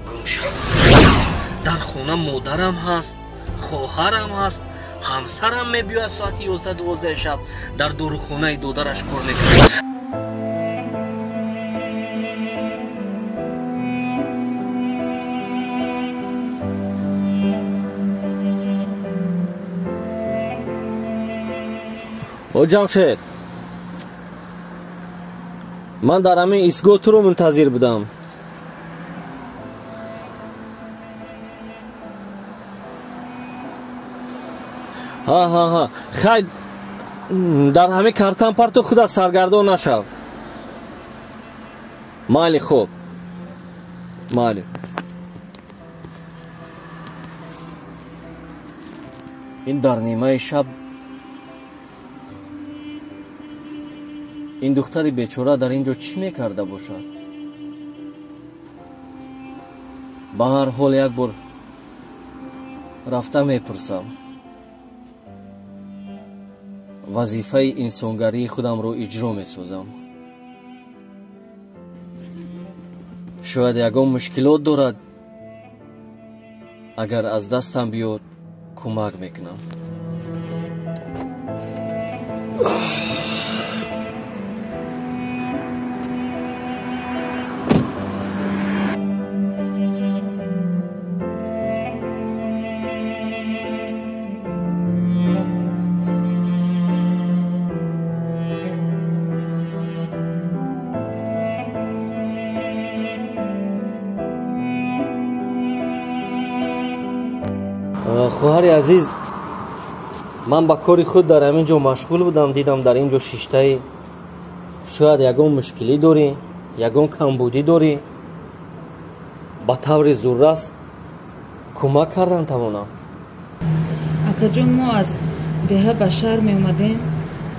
گمشو در خونه مادرم هست، خواهرم هست، همسرم میبیاد ساعت 11-12 شب در دور خونه دودرش کار میکنه. او جمشید، من در همین ایستگاه تو رو منتظر بودم. ها خیلی در همین کارتان پرتو خودت سرگردان نشو. مالی خوب مالی. این در نیمه شب این دختری بیچاره در اینجا چی میکرده باشد؟ به هر حال یک بار رفته میپرسم. وظیفه انسانگری خودم رو اجرا میسازم. شاید یکم مشکلات دارد. اگر از دستم بیاد کمک میکنم. خواهر عزیز، من با کاری خود در همینجا مشغول بودم. دیدم در اینجا شیشته شاید یکم مشکلی داری، یکم کمبودی داری. با طور ضرورت کمک کردن توانم. اکا جون، ما از ده به شهر می اومدیم.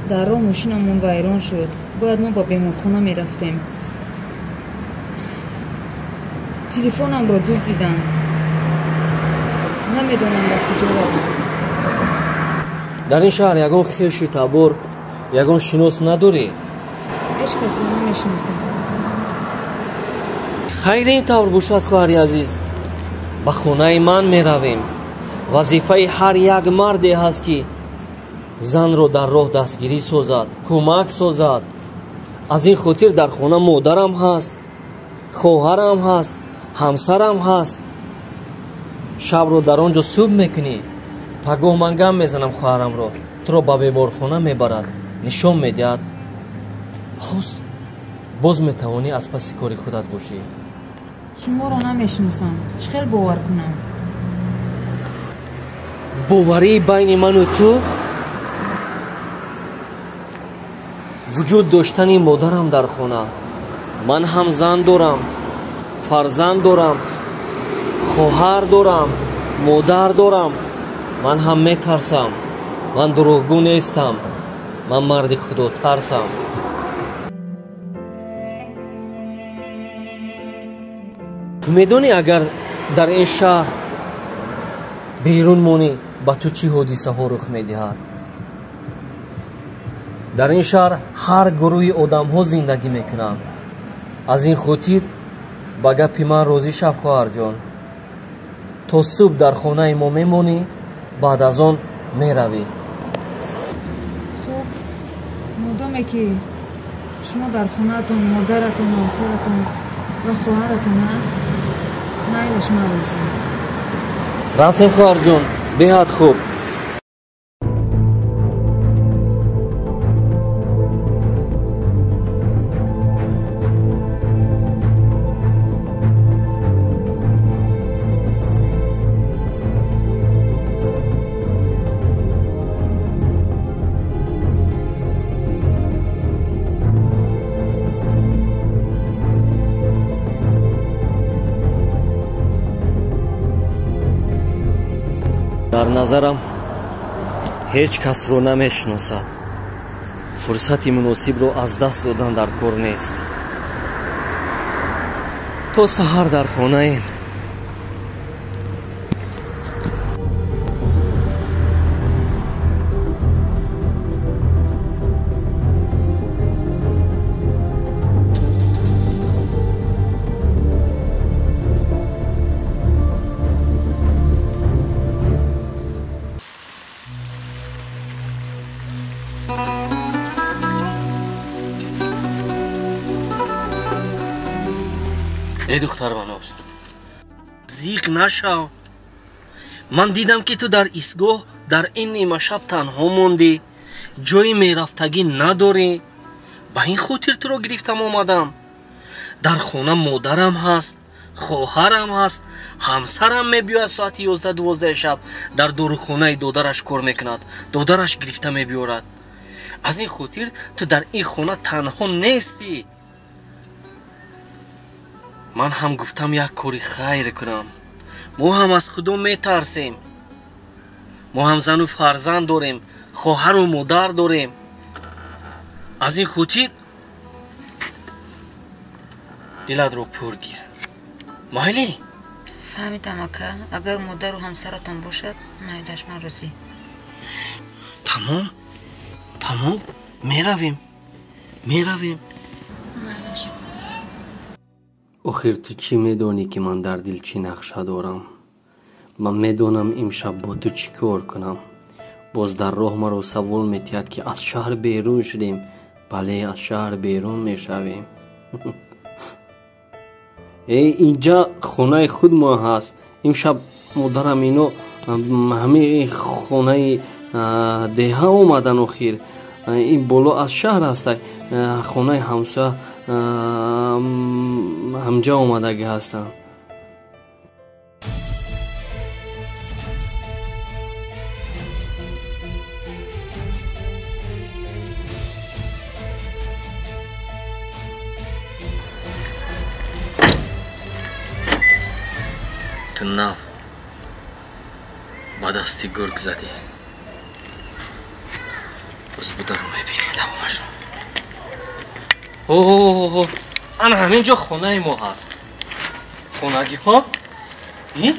در راه ماشینمون ویران شد. باید ما با بیمارخانه می رفتیم. تلفنم رو دزدیدن. نمیدونم در کجا روم. در این شهر یکم خویش تبور، یکم شناس نداری؟ هیچ کس رو نمیشناسم. خیلی این طور باشد خواهر عزیز. به خانه من می رویم. وظیفه هر یک مردی هست که زن رو در راه دستگیری سازد، کمک سازد. از این خاطر در خانه مادرم هست، خواهرم هست، همسرم هست. شب رو در آنجا صبح میکنی. پگاه من گم میزنم خواهرم رو، تو رو به بیمارخانه میبرد، نشان میدهد. باز میتوانی از پس کاری خودت باشی. شما رو نمیشناسم، چه خیلی باور کنم؟ باوری بین من و تو وجود داشتنی مادرم در خانه. من هم زن دارم، فرزند دارم، خواهر دارم، مادر دارم. من هم میترسم. من دروغگو نیستم. من مرد خدا ترسم. تو میدونی اگر در این شهر بیرون مونی با تو چی حادثه ها رخ میدهد؟ در این شهر هر گروه آدم ها زندگی میکنند. از این خاطر با گپی من روزی شب خواهر جان، تا صبح در خانه ما میمونی، بعد از آن میروی. خب مادامی که شما در خونه‌تون مادرتون، همسرتون و خواهرتون هست، میلش مروزی. رفتیم خواهر جان، بهت خوب. در نظرم هیچ کس رو نمیشناسد. فرصتی مناسب رو از دست دادن در کار نیست. تو سحر در خانه ایم. ای دختر منوز زیق نشو. من دیدم که تو در ایستگاه در این نیمه شب تنها موندی، جای میرفتگی نداری. به این خاطر تو رو گرفتم آمدم. در خونه مادرم هست، خواهرم هست، همسرم میبیاد ساعت 11-12 شب در داروخانه دادرش کار میکند، دادرش گرفته میبیارد. از این خاطر تو در این خونه تنها نیستی. من هم گفتم یک کاری خیر کنم. ما هم از خدا میترسیم. ما هم زن و فرزند داریم، خواهر و مادر داریم. از این خاطر دلت رو پر گیر. مایلی؟ فهمیدم اکا. اگر مادر و همسرتون باشد مایلش من روزی. تمام میرویم. مایلش. آخر تو چی میدونی که من در دل چی نقشه دارم؟ من میدونم امشب با تو چی کار کنم. باز در راه مرا سوال میتید که از شهر بیرون شدیم. بله از شهر بیرون میشویم. اینجا خونه خود ما هست. امشب مادرم اینو همه خونه دیها اومدن. اخیر این بالا از شهر هست. خونه همسایه همجا اومدگی هستن. تو نو با دستی گرگ زدی. باز بوده رو میبینیم دوامش رو. اوه انا همینجا خونه ما هست. خونگی ها این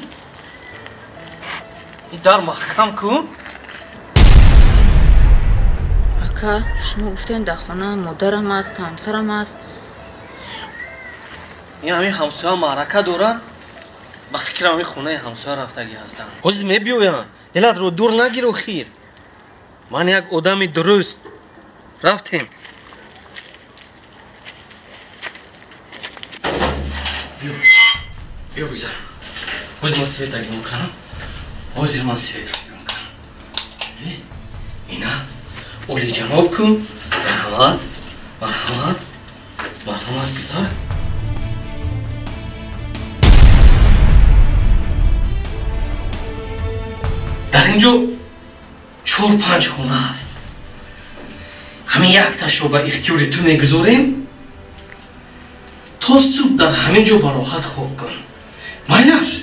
در محکم کن. اکا شما گفتین در خونه مادرم هست، همسرم هست. این همین همسایه معرکه دارن. با فکرم همین خونه همسایه رفتگی هستن. حوز میبیوین. دلت رو دور نگیر و خیر. من یک آدم درست. رفتیم. بیا بگذارم. حوز من سویت اگه میکنم. حوزیر من سویت رو میکنم. اینا اولی جناب کن. مرحمت بگذار. در اینجا 4-5 خونه هست. همین یک تاش رو به اختیار تو میگذاریم تا صبح در همینجا به راحت خواب کن. مایلش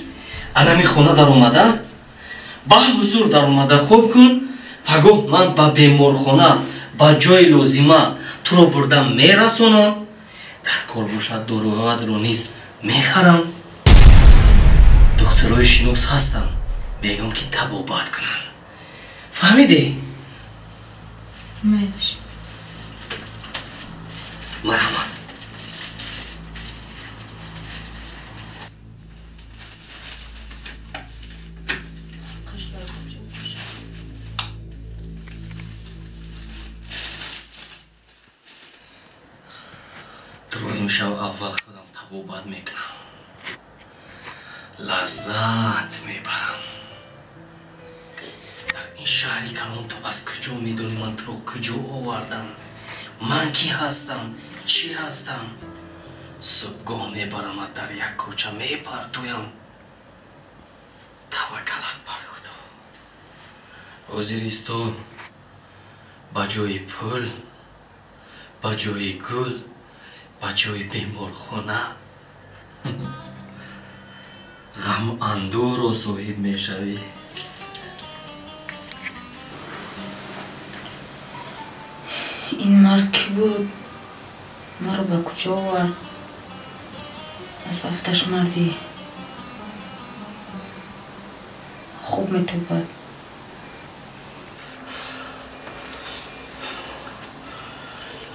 الان خونه در اومده با حضور در اومده خواب کن. پگاه من به بیمارخانه با جای لازمه تو رو بردم میرسونم. در کار باشد داروها رو نیز میخرم. دخترای شنوس هستم میگم که تبابت کنن. فهمیدی؟ مایلش. مرحمت. تو رو امشب اول خودم تبابت میکنم. لذت میبرم. در این شهری کلان تو از کجا میدونی من تو رو کجا آوردم؟ من کی هستم؟ چی هستم؟ صبحگاه میبرمت در یک کوچه میپرتویم. توکلت بر خدا. حاضریست تو با جای پول، با جای گل، با جای بیمارخانه غم اندور و صاحب میشوی. این مرد کی بود؟ ما رو به کجا آورد؟ از هفتش مردی خوب میتوبد.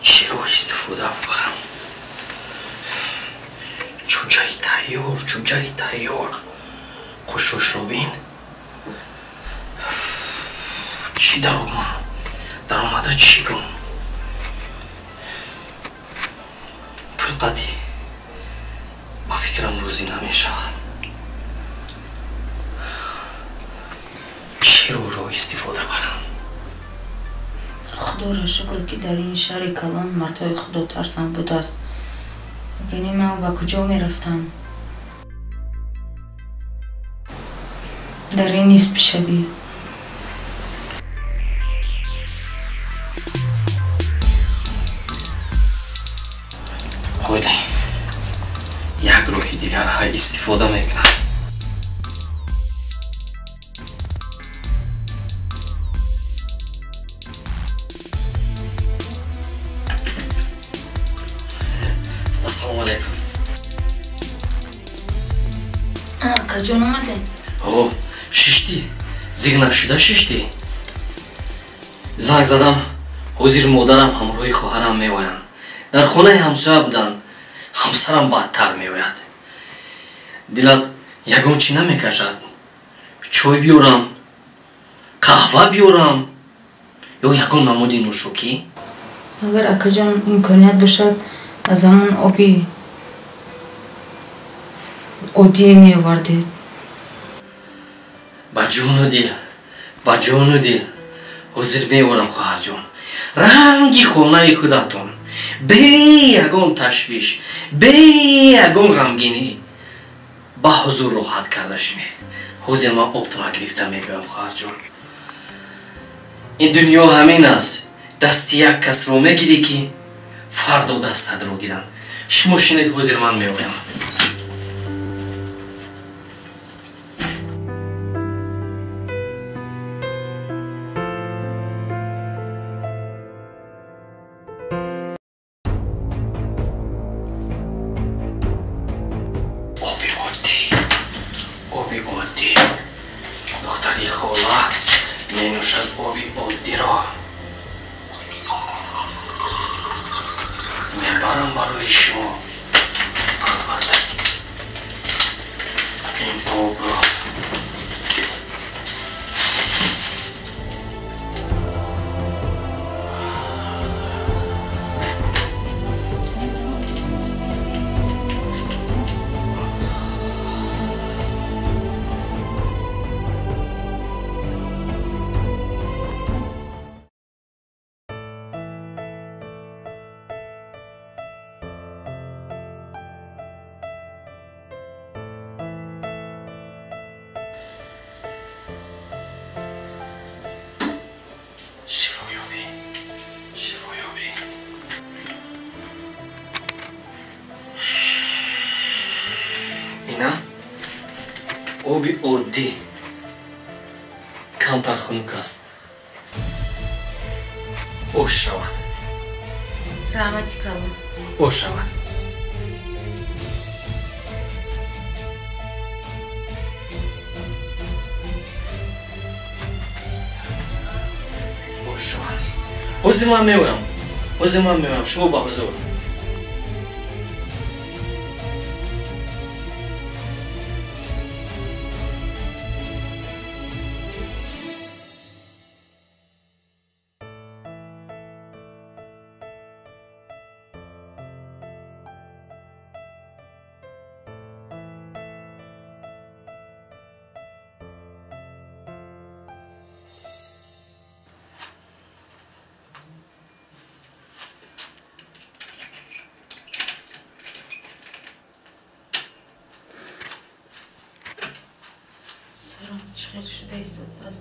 چی رو استفاده ببرم؟ چوجای تیار خوشوش رو بین. چی در اومده چی کن؟ فرقتی با فکرم روزی نمی شود. چی رو استفاده برم؟ خدا را شکر که در این شهر کلان مرتای خدا ترسم بوده است. یعنی من با کجا می رفتم؟ در این نیست پیشبی. حالی یک روحی دیگر های استفاده میکنم. السلام علیکم. کجا نمده؟ اوه ششتی زیگ نشده ششتی. زنگ زدم حضور مادرم همراهی خواهرم میآیند. در خانه همسایه بودند. همسرم بدتر میآید. دلت یگان چی نمیکشد؟ چای بیارم؟ قهوه بیارم؟ یا یگان نمودی نوشوکی؟ اگر اکا جان امکانیت باشد از همون آبی عادی می آوردید. با جون و دل با جون و دل حضور میآورم خواهر جان. رنگی خانه خودتون بی یگان تشویش بی یگان غمگینی با حضور راحت کرده شوید. حضور من آبتون گرفته میگویم خواهر جان. این دنیا همین است. دست یک کس رو میگیری که فردا دستت رو گیرن. شما شنید حضور من میگویم. آبی عادی دختری خواه می نوشد آبی عادی را میبرم برای شما. البته این آب را شفایابی شفایابی. اینا آبی عادی کمتر خنک است. اوش شود. رحمتی کلان. اوش شود. حضور من میویم. حضور من میویم. شما با حضور. چقدر شده ایستاد پس.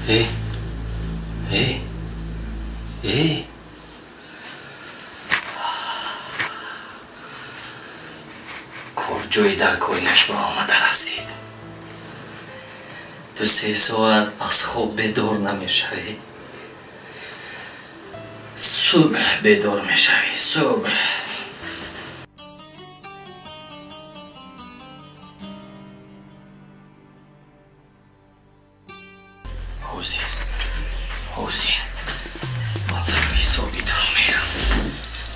Hey, hey, hey. ҷои дар корияш ба омада расид. ту 3 соат аз хоб бедор намешавӣ. субҳ бедор мешавӣ. субҳ ҳозир ман сарои ҳисобитро мерам.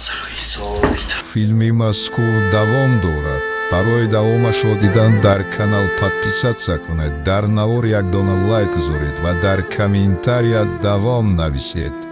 сарои ҳисобитро. филми мазкур давом дорад. барои давомашро дидан дар канал подписатсия кунед, дар навор як дона лайк гузоред ва дар комментария давом нависед.